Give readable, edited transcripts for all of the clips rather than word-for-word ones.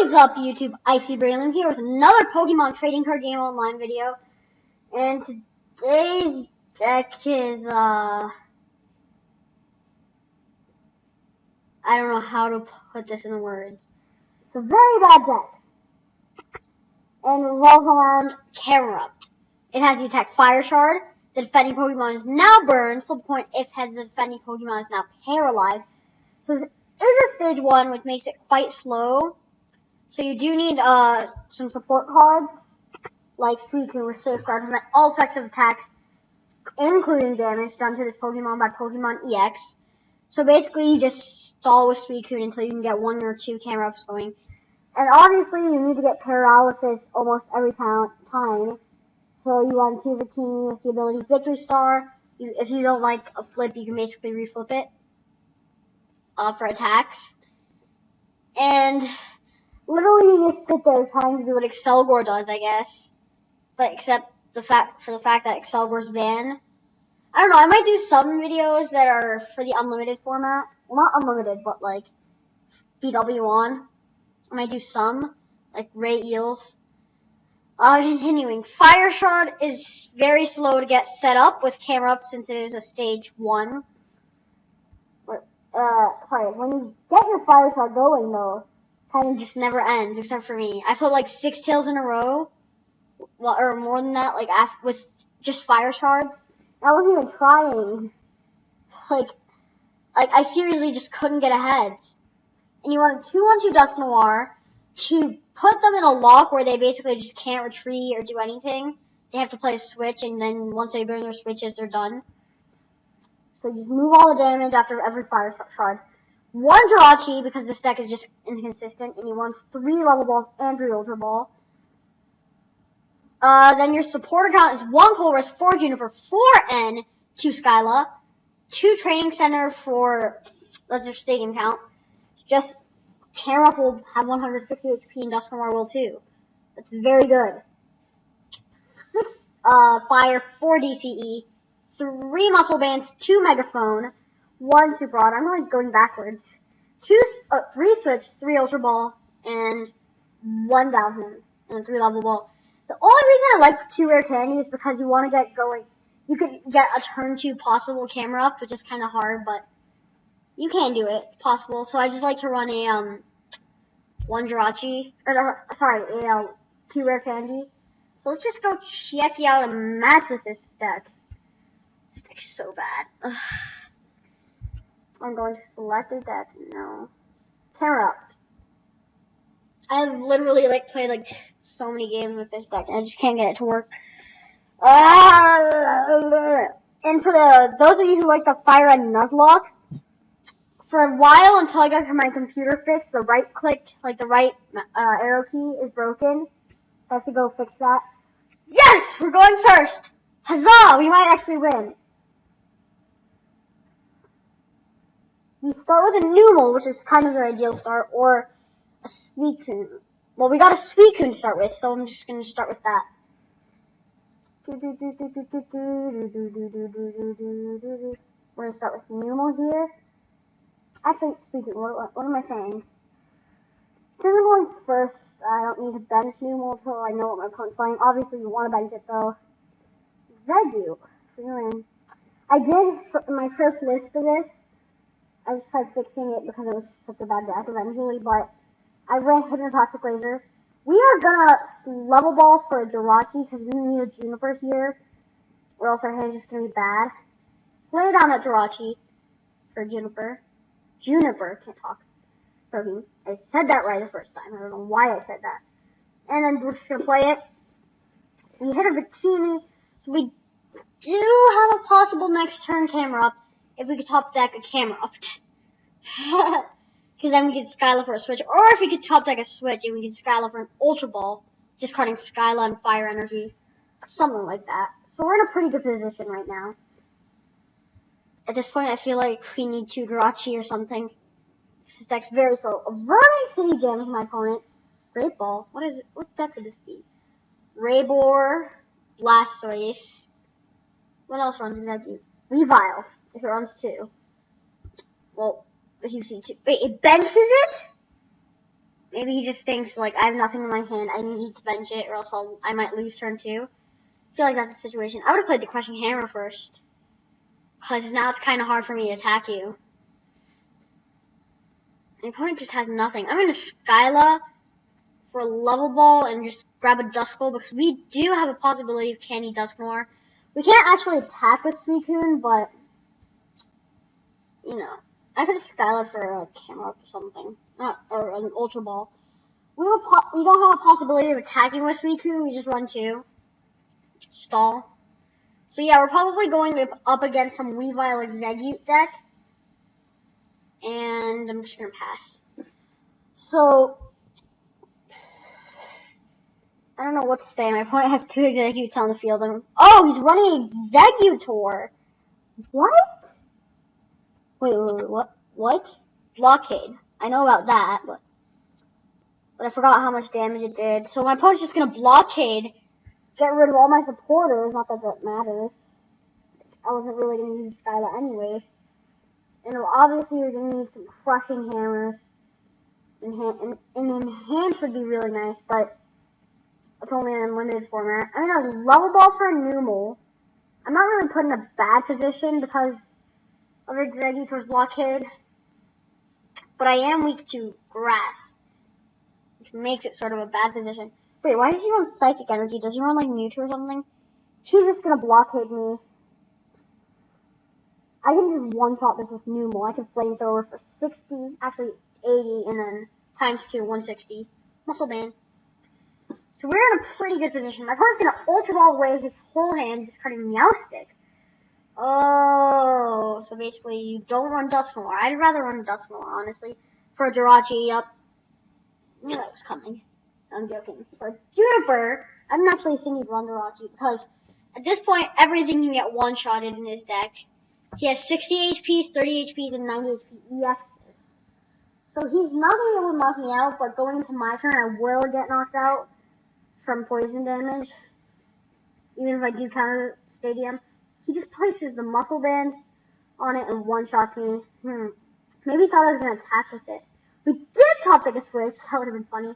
is up, YouTube? Icy Braylon here with another Pokemon Trading Card Game Online video. And today's deck is, I don't know how to put this in words. It's a very bad deck. And it revolves around Camerupt. It has the attack Fire Shard. The defending Pokemon is now burned. Flip point if the defending Pokemon is now paralyzed. So this is a stage 1, which makes it quite slow. So you do need some support cards, like Suicune, which safeguard prevent all effective attacks, including damage done to this Pokemon by Pokemon EX. So basically, you just stall with Suicune until you can get 1 or 2 Camerupts going. And obviously, you need to get paralysis almost every time. So you want to choose a team with the ability Victory Star. If you don't like a flip, you can basically reflip it for attacks. And literally, you just sit there trying to do what Excelgor does, I guess. But except the fact that Excelgor's banned. I don't know, I might do some videos that are for the unlimited format. Well, not unlimited, but like BW1. I might do some, like Ray Eels. Continuing. Fire Shard is very slow to get set up with Camerupt since it is a stage 1. Sorry, when you get your Fire Shard going though, kind of just never ends, except for me. I flipped like 6 tails in a row, well, or more than that, like with just Fire Shards. I wasn't even trying. Like I seriously just couldn't get ahead. And you want a 2/1/2 Dusk Noir to put them in a lock where they basically just can't retreat or do anything. They have to play a switch, and then once they burn their switches, they're done. So you just move all the damage after every Fire Shard. 1 Jirachi, because this deck is just inconsistent, and he wants 3 Level Balls and 3 Ultra Ball. Then your support account is 1 Colress, 4 Juniper, 4 N, 2 Skyla, 2 Training Center for, that's your stadium count. Just, Camerupt will have 160 HP and Dusknoir will too. That's very good. 6, Fire, 4 DCE, 3 Muscle Bands, 2 Megaphone, 1 Super Rod. I'm like going backwards. 3 Switch, 3 Ultra Ball, and 1 Downhand, and 3 Level Ball. The only reason I like 2 Rare Candy is because you want to get going. You could get a turn 2 possible Camerupt, which is kind of hard, but you can do it. Possible. So I just like to run a, 1 Jirachi, or, 2 Rare Candy. So let's just go check out a match with this deck. This deck's so bad. Ugh. I'm going to select a deck. No. Camerupt. I've literally played so many games with this deck, and I just can't get it to work. And for those of you who like the Fire Red Nuzlocke, for a while until I got my computer fixed, the right click, the right arrow key is broken, so I have to go fix that. Yes, we're going first. Huzzah! We might actually win. We start with a Numel, which is kind of your ideal start, or a Suicune. Well, we got a Suicune to start with, so I'm just going to start with that. We're going to start with Numel here. Actually, Suicune, what am I saying? Since I'm going first, I don't need to bench Numel until I know what my opponent's playing. Obviously, you want to bench it, though. Zegu, I did my first list of this. I just tried fixing it because it was such a bad deck eventually, but I ran Hypnotoxic Razor. We are gonna Level Ball for a Jirachi because we need a Juniper here, or else our hand's just gonna be bad. Let's lay down that Jirachi for Juniper. Juniper, can't talk. I said that right the first time. I don't know why I said that. And then we're just gonna play it. We hit a Victini, so we do have a possible next turn Camerupt if we could top deck a Camerupt. Because then we could Skyla for a switch. Or if we could top deck a switch and we could Skyla for an Ultra Ball, discarding Skyla and Fire Energy. Something like that. So we're in a pretty good position right now. At this point, I feel like we need 2 Jirachi or something. This deck's very slow. A Verming City Jam is my opponent. Great Ball. What is it? What deck could this be? Raybor, Blastoise. What else runs exactly? Revile, if it runs 2. Well, if you see 2. Wait, it benches it? Maybe he just thinks, like, I have nothing in my hand, I need to bench it, or else I might lose turn 2. I feel like that's the situation. I would have played the Crushing Hammer first. Because now it's kind of hard for me to attack you. My opponent just has nothing. I'm going to Skyla for a level ball and just grab a Duskull, because we do have a possibility of Candy Dusknoir. We can't actually attack with Suicune, but, you know, I could Skyla for a Camerupt or something. Or an Ultra Ball. We don't have a possibility of attacking with Suicune, we just run 2. Stall. So yeah, we're probably going up against some Weavile Exegute deck. And I'm just going to pass. So, I don't know what to say. My opponent has 2 Exegutes on the field. And, oh, he's running Executor. What? Wait, what? Blockade. I know about that, but I forgot how much damage it did. So my opponent's just going to Blockade, get rid of all my supporters. Not that that matters. I wasn't really going to use Skyla anyways. And obviously you're going to need some Crushing Hammers. And Enhance would be really nice, but it's only an unlimited format. I'm going to Level Ball for a Numel. I'm not really put in a bad position because of Exeggutor's Blockade. But I am weak to Grass, which makes it sort of a bad position. Wait, why does he run Psychic Energy? Does he run like Mewtwo or something? He's just going to Blockade me. I can just one-shot this with Numel. I can Flamethrower for 60, actually 80, and then times 2, 160. Muscle Band. So we're in a pretty good position. My opponent's going to Ultra Ball away his whole hand, discarding Meowstic. Oh, so basically you don't run Dusknoir. I'd rather run Dusknoir, honestly. For a Jirachi, yep. I knew that was coming. I'm joking. For a Juniper, I didn't actually think he'd run Jirachi, because at this point, everything can get one-shotted in his deck. He has 60 HPs, 30 HPs, and 90 HP EXs. So he's not going to be able to knock me out, but going into my turn, I will get knocked out from poison damage. Even if I do counter Stadium. He just places the Muscle Band on it and one-shots me. Maybe he thought I was going to attack with it. We did top deck a switch. That would have been funny.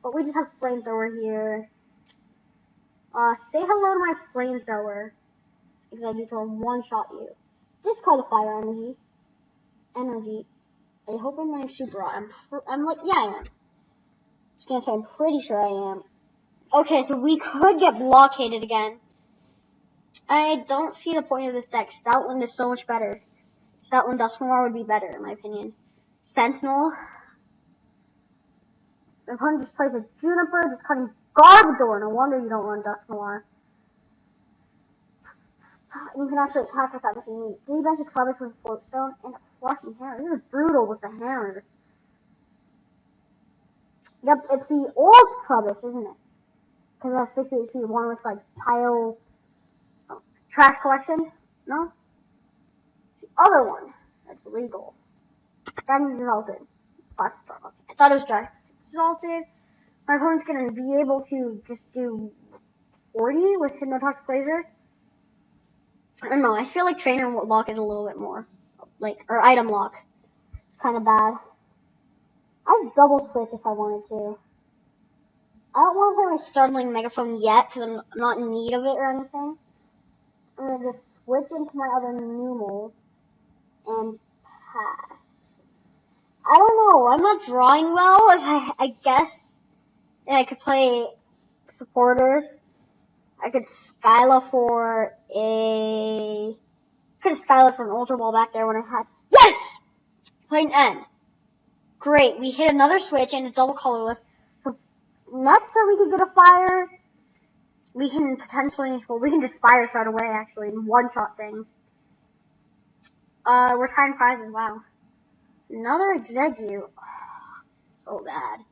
But we just have Flamethrower here. Say hello to my Flamethrower. Exeggutor one-shot you. Discard the Fire Energy. I hope I'm running Super Rod. I'm like, yeah, I am. Just gonna say, I'm pretty sure I am. Okay, so we could get blockaded again. I don't see the point of this deck. Stoutland is so much better. Stoutland Dusknoir would be better, in my opinion. Sentinel. My opponent just plays a Juniper, just cutting Garbodor. No wonder you don't run Dusknoir. You can actually attack with that if you need. Did he bench a Trubbish with a Floatstone and a Crushing Hammer? This is brutal with the hammers. Yep, it's the old Trubbish, isn't it? Because it has 60 HP, one with like pile... Trash collection? No? It's the other one that's legal. Dragon's Exalted. I thought it was Dragon's Exalted. My opponent's going to be able to just do 40 with Hypnotoxic Laser. I don't know. I feel like Trainer Lock is a little bit more. Or Item Lock. It's kind of bad. I have Double Switch if I wanted to. I don't want to play my Startling Megaphone yet because I'm not in need of it or anything. I'm going to just switch into my other Numel and pass. I don't know. I'm not drawing well. I guess I could play supporters. I could Skyla for an Ultra Ball back there when I had. Yes! Playing N. Great. We hit another switch and it's double colorless. So next time we can get a fire. We can potentially, we can just Fire Shot away, actually, and one-shot things. We're tying prizes, wow. Another Exeggutor. Oh, so bad.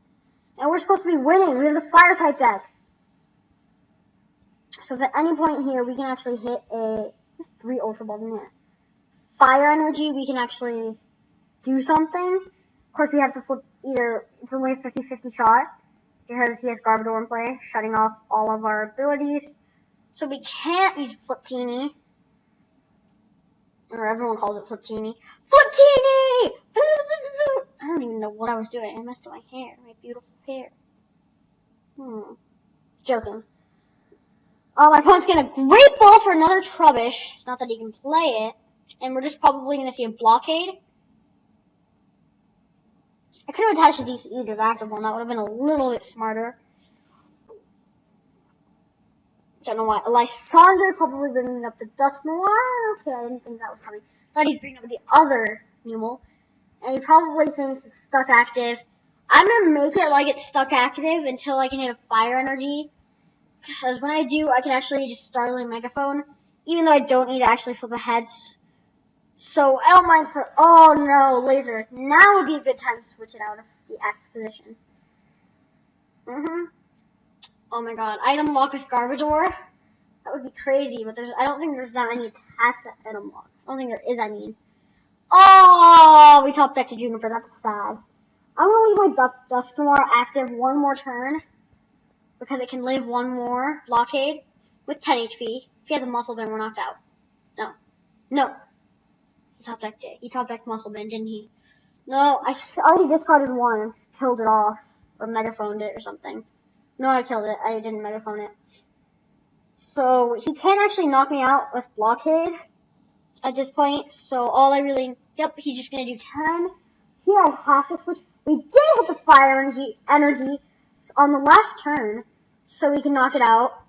And we're supposed to be winning. We have the Fire-type deck. So if at any point here, we can actually hit a 3 Ultra Balls in there. Fire Energy, we can actually do something. Of course, we have to flip either, it's only a 50-50 shot. Because he has Garbodor in play, shutting off all of our abilities. So we can't use Fliptini. Or everyone calls it Fliptini. Fliptini! I don't even know what I was doing. I messed up my hair. My beautiful hair. Joking. My opponent's getting a great ball for another Trubbish. Not that he can play it. And we're just probably going to see a blockade. I could have attached a DCE to the active one. That would have been a little bit smarter. Don't know why. Lysander probably bringing up the Dusknoir. Okay, I didn't think that was coming. Thought he'd bring up the other Numel. And he probably thinks it's stuck active. I'm going to make it like it's stuck active until I can hit a fire energy. Because when I do, I can actually just startle a megaphone. Even though I don't need to actually flip a heads. So I don't mind. Oh no, laser. Now would be a good time to switch it out of the active position. Oh my god. Item lock with Garbodor. That would be crazy, but I don't think there's that many attacks that item lock. I don't think there is, I mean. Oh, we top deck to Juniper. That's sad. I'm going to leave my Dusknoir active one more turn. Because it can live one more blockade with 10 HP. If he has a Muscle Band, we're knocked out. No. He top decked it. He top decked Muscle Band, didn't he? No, I already discarded one and killed it off. Or megaphoned it or something. No, I killed it. I didn't megaphone it. So, he can't actually knock me out with blockade at this point. So, he's just going to do 10. Here, I have to switch. We did hit the fire energy on the last turn, so we can knock it out.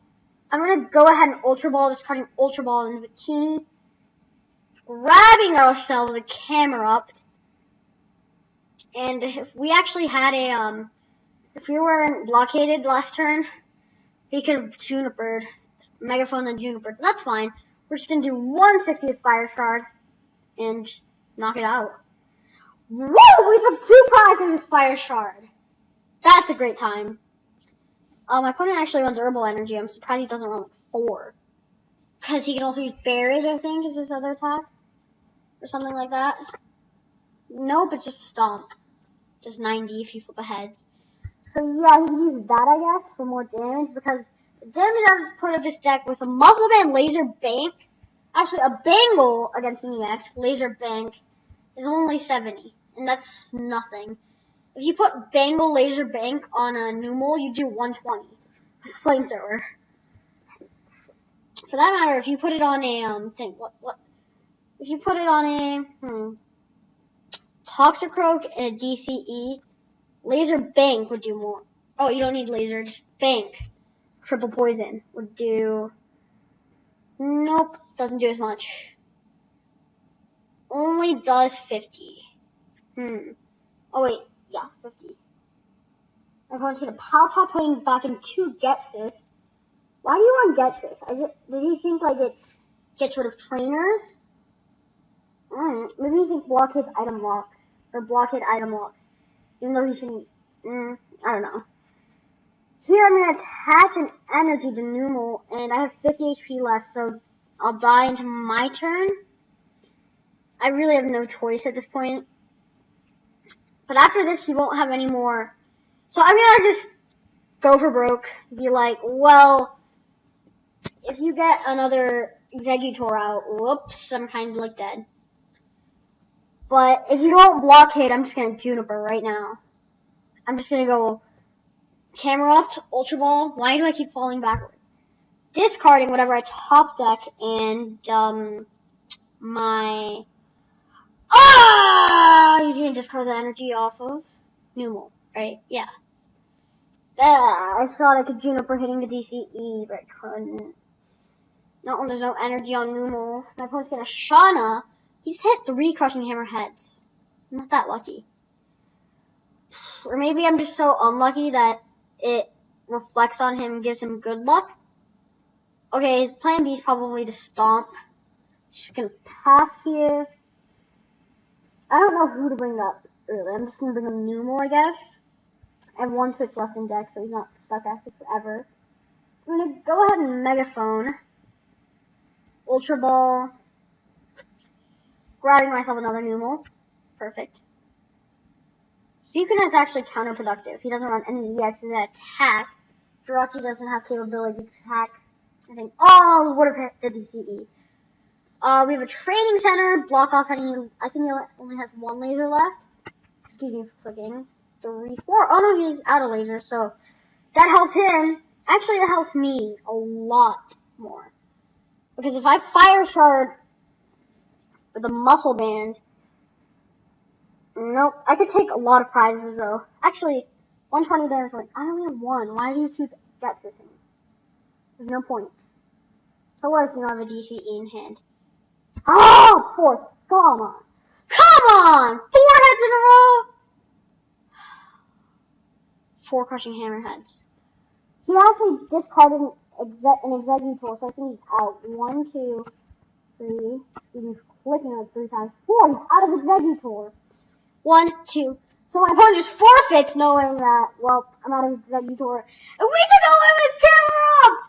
I'm going to go ahead and Ultra Ball, discarding Ultra Ball into Victini. Grabbing ourselves a Camerupt. And if we actually had if we weren't blockaded last turn, we could have Junipered, Megaphone and Junipered. That's fine. We're just going to do 160 with Fire Shard and just knock it out. Whoa! We took 2 prizes with Fire Shard. That's a great time. My opponent actually runs Herbal Energy. I'm surprised he doesn't run 4. Because he can also use Barrage, I think, as his other attack. Or something like that. Nope, it's just Stomp. Just 90 if you flip a heads. So yeah, he can use that, I guess, for more damage. Because the damage I've put of this deck with a Muscle Band, Laser Bank. Actually, a Bangle against an EX, Laser Bank, is only 70. And that's nothing. If you put Bangle Laser Bank on a Numel, you do 120. Flamethrower. For that matter, if you put it on a if you put it on a Toxicroak and a DCE, Laser Bank would do more. Oh, you don't need laser, just Bank. Triple Poison would do. Nope, doesn't do as much. Only does 50. Oh wait. Yeah, 50. My opponent's gonna Pop, putting back in 2 Getsis. Why do you want Getsis? Does he think like it gets rid of trainers? Maybe he thinks blockade item locks. Or blockade item locks. Even though he shouldn't. I don't know. Here I'm gonna attach an energy to Numel, and I have 50 HP left, so I'll die into my turn. I really have no choice at this point. But after this, he won't have any more. So I'm gonna just go for broke. Be like, well, if you get another Exeggutor out, whoops, I'm kind of like dead. But if you don't blockade, I'm just gonna Juniper right now. I'm just gonna go Camerupt, Ultra Ball. Why do I keep falling backwards? Discarding whatever I top deck and my. He's gonna discard the energy off of Numel, right? Yeah. I thought I could Juniper hitting the DCE, but I couldn't. Not when there's no energy on Numel. My opponent's gonna Shauna. He's hit 3 Crushing Hammer heads. I'm not that lucky. Or maybe I'm just so unlucky that it reflects on him and gives him good luck. Okay, his plan B is probably to Stomp. Just gonna pass here. I don't know who to bring up, really. I'm just gonna bring up Numel, I guess. I have 1 switch left in deck, so he's not stuck active forever. I'm gonna go ahead and Megaphone. Ultra Ball. Grabbing myself another Numel. Perfect. Suicune is actually counterproductive. He doesn't run any EXs that attack. Jirachi doesn't have capability to attack. I think. Oh, we would have hit the DCE. We have a training center. Block off any. I think he only has 1 laser left. excuse me for clicking. 3, 4. Oh no, he's out of laser, so that helps him. Actually, that helps me a lot more. Because if I fire shard with a muscle band, nope, I could take a lot of prizes though. Actually, 120 damage. I only have 1. Why do you keep gets this in? There's no point. So what if you don't have a DC in hand? Oh, 4th. Come on. Come on! 4 heads in a row! 4 crushing hammerheads. He actually discarded an executor, so I think he's out. 1, 2, 3. Excuse me for clicking like 3 times. 4. He's out of executor. 1, 2. So my opponent just forfeits knowing that, well, I'm out of executor. And we took a limit Camerupt!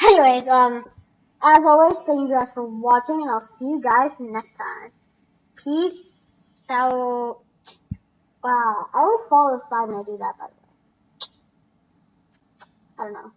Anyways, as always, thank you guys for watching, and I'll see you guys next time. Peace out. Wow, I always fall aside when I do that, by the way. I don't know.